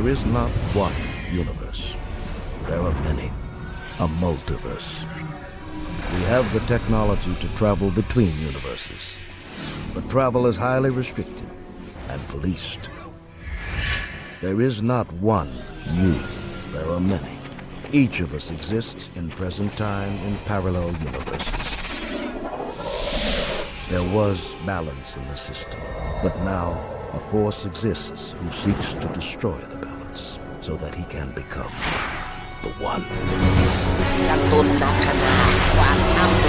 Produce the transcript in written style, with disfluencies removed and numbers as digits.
There is not one universe. There are many. A multiverse. We have the technology to travel between universes, but travel is highly restricted and policed. There is not one you. There are many. Each of us exists in present time in parallel universes. There was balance in the system, but now a force exists who seeks to destroy the balance so that he can become the one. การ์ตูนนักขนาดขวางทำ